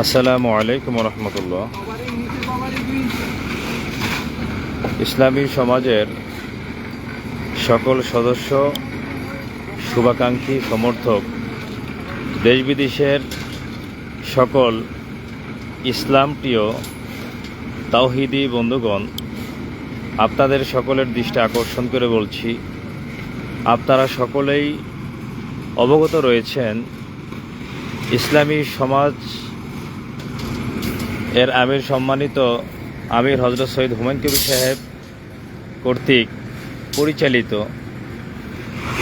আসসালামু আলাইকুম রহমতুল্লাহ। ইসলামী সমাজের সকল সদস্য, শুভাকাঙ্ক্ষী, সমর্থক, দেশ বিদেশের সকল ইসলাম প্রিয় তাওহীদি বন্ধুগণ, আপনাদের সকলের দৃষ্টি আকর্ষণ করে বলছি, আপনারা সকলেই অবগত রয়েছেন ইসলামী সমাজ এর আমির সম্মানিত আমির হজরত সৈয়দ হুমায়ুন কবির সাহেব কর্তৃক পরিচালিত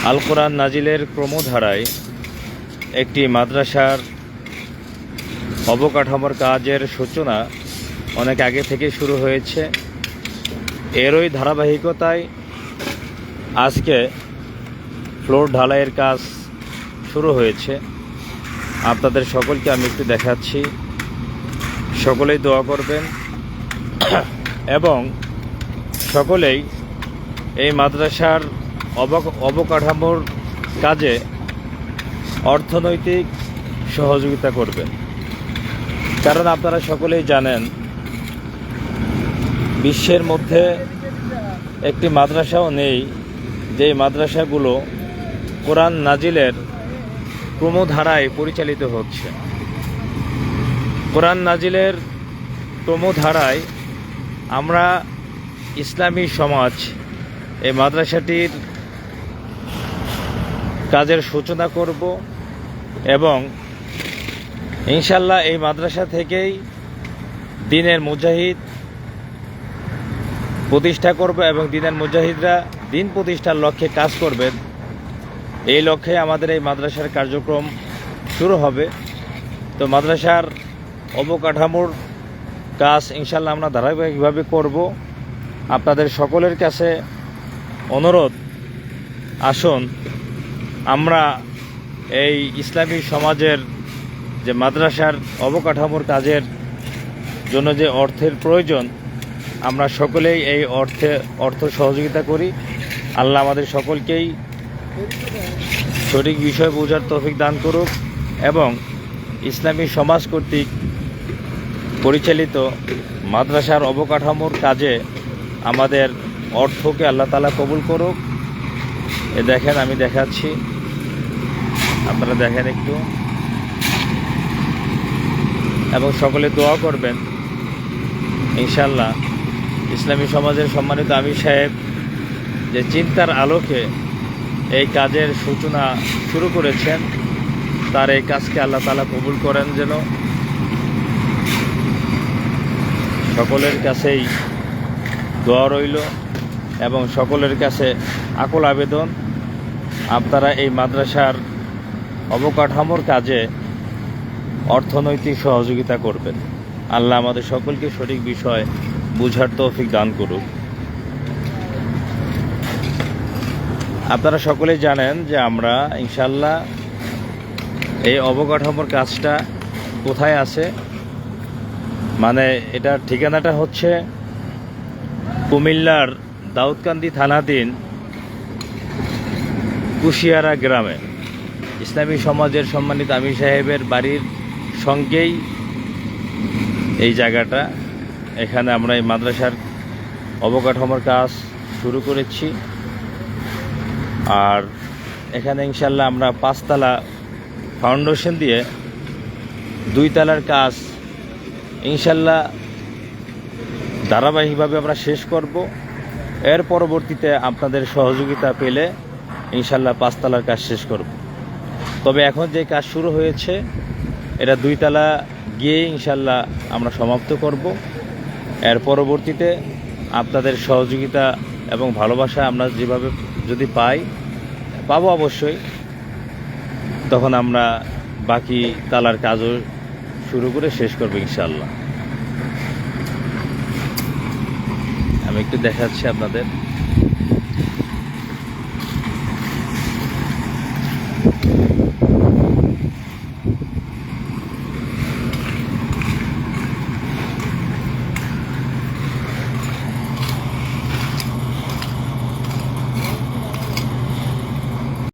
আল কোরআন নাজিলের ক্রমধারায় একটি মাদ্রাসার অবকাঠামোর কাজের সূচনা অনেক আগে থেকে শুরু হয়েছে। এরই ধারাবাহিকতায় আজকে ফ্লোর ঢালাইয়ের কাজ শুরু হয়েছে। আপনাদের সকলকে আমি একটু দেখাচ্ছি, সকলেই দোয়া করবেন এবং সকলেই এই মাদ্রাসার অবকাঠামোর কাজে অর্থনৈতিক সহযোগিতা করবেন। কারণ আপনারা সকলেই জানেন, বিশ্বের মধ্যে একটি মাদ্রাসাও নেই যেই মাদ্রাসাগুলো কোরআন নাজিলের ক্রমধারায় পরিচালিত হচ্ছে। কোরআন নাজিলের ক্রমধারায় আমরা ইসলামী সমাজ এই মাদ্রাসাটির কাজের সূচনা করব এবং ইনশাল্লাহ এই মাদ্রাসা থেকেই দ্বীনের মুজাহিদ প্রতিষ্ঠা করব এবং দ্বীনের মুজাহিদরা দ্বীন প্রতিষ্ঠার লক্ষ্যে কাজ করবেন। এই লক্ষ্যে আমাদের এই মাদ্রাসার কার্যক্রম শুরু হবে। তো মাদ্রাসার অবকাঠামোর কাজ ইনশাল্লাহ আমরা ধারাবাহিকভাবে করব। আপনাদের সকলের কাছে অনুরোধ, আসুন আমরা এই ইসলামী সমাজের যে মাদ্রাসার অবকাঠামোর কাজের জন্য যে অর্থের প্রয়োজন, আমরা সকলেই এই অর্থ সহযোগিতা করি। আল্লাহ আমাদের সকলকেই সঠিক বিষয় বোঝার তৌফিক দান করুক এবং ইসলামী সমাজ কর্তৃক পরিচালিত মাদ্রাসার অবকাঠামোর কাজে আমাদের অর্থকে আল্লাহ তাআলা কবুল করুক। এ দেখেন, আমি দেখাচ্ছি, আপনারা দেখেন একটু এবং সকলে দোয়া করবেন। ইনশাল্লাহ ইসলামী সমাজের সম্মানিত আমির সাহেব যে চিন্তার আলোকে এই কাজের সূচনা শুরু করেছেন, তার এই কাজকে আল্লাহ তাআলা কবুল করেন। যেন সকলের কাছেই দোয়া রইল এবং সকলের কাছে আকুল আবেদন, আপনারা এই মাদ্রাসার অবকাঠামোর কাজে অর্থনৈতিক সহযোগিতা করবেন। আল্লাহ আমাদের সকলকে সঠিক বিষয় বুঝার তৌফিক দান করুক। আপনারা সকলেই জানেন যে আমরা ইনশাল্লাহ এই অবকাঠামোর কাজটা কোথায় আছে, মানে এটার ঠিকানাটা হচ্ছে কুমিল্লার দাউদকান্দি থানাধীন কুশিয়ারা গ্রামে ইসলামী সমাজের সম্মানিত আমির সাহেবের বাড়ির সঙ্গেই এই জায়গাটা। এখানে আমরা এই মাদ্রাসার অবকাঠামোর কাজ শুরু করেছি। আর এখানে ইনশাল্লাহ আমরা 5 তলা ফাউন্ডেশন দিয়ে 2 তলার কাজ ইনশাল্লাহ ধারাবাহিকভাবে আমরা শেষ করব। এর পরবর্তীতে আপনাদের সহযোগিতা পেলে ইনশাল্লাহ 5 তলার কাজ শেষ করব। তবে এখন যে কাজ শুরু হয়েছে এটা 2 তলা গিয়ে ইনশাল্লাহ আমরা সমাপ্ত করব। এর পরবর্তীতে আপনাদের সহযোগিতা এবং ভালোবাসা আমরা যেভাবে যদি পাবো অবশ্যই, তখন আমরা বাকি তালার কাজও শুরু করে শেষ করবো ইনশাল্লাহ। আমি একটু দেখাচ্ছি আপনাদের।